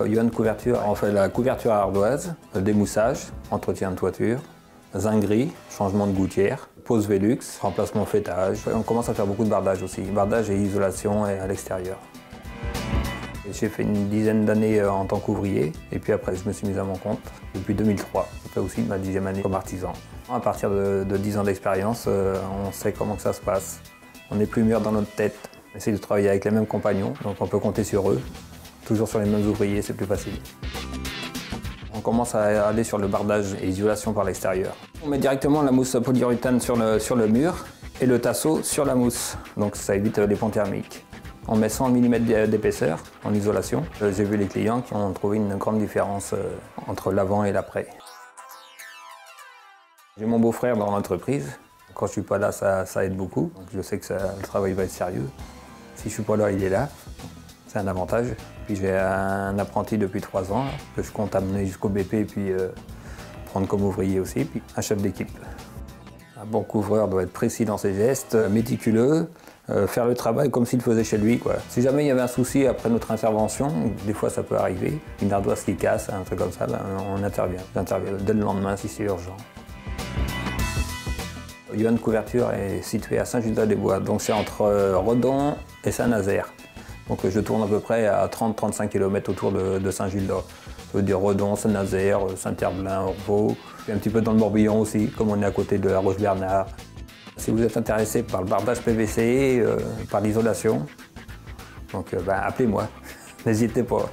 Yohan Couverture, on fait la couverture ardoise, démoussage, entretien de toiture, zinguerie, changement de gouttière, pose Velux, remplacement fêtage. On commence à faire beaucoup de bardage aussi, bardage et isolation à l'extérieur. J'ai fait une dizaine d'années en tant qu'ouvrier et puis après je me suis mis à mon compte depuis 2003. Ça fait aussi ma 10e année comme artisan. À partir de 10 ans d'expérience, on sait comment que ça se passe. On n'est plus mûr dans notre tête. On essaie de travailler avec les mêmes compagnons, donc on peut compter sur eux. Toujours sur les mêmes ouvriers, c'est plus facile. On commence à aller sur le bardage et isolation par l'extérieur. On met directement la mousse polyuréthane sur le mur et le tasseau sur la mousse, donc ça évite les ponts thermiques. On met 100 mm d'épaisseur en isolation. J'ai vu les clients qui ont trouvé une grande différence entre l'avant et l'après. J'ai mon beau-frère dans l'entreprise. Quand je ne suis pas là, ça aide beaucoup. Donc je sais que le travail va être sérieux. Si je ne suis pas là, il est là. C'est un avantage. Puis j'ai un apprenti depuis 3 ans que je compte amener jusqu'au BP et puis prendre comme ouvrier aussi. Puis un chef d'équipe. Un bon couvreur doit être précis dans ses gestes, méticuleux, faire le travail comme s'il faisait chez lui, quoi. Si jamais il y avait un souci après notre intervention, des fois ça peut arriver, une ardoise qui casse, un truc comme ça, ben, on intervient. J'interviens dès le lendemain si c'est urgent. Yohan Couverture est situé à Saint-Gildas-des-Bois, donc c'est entre Redon et Saint-Nazaire. Donc je tourne à peu près à 30-35 km autour de Saint-Gildas. Ça veut dire Redon, Saint-Nazaire, Saint-Herblain, Orvaux, puis un petit peu dans le Morbihan aussi, comme on est à côté de La Roche-Bernard. Si vous êtes intéressé par le bardage PVC, par l'isolation, donc appelez-moi, n'hésitez pas.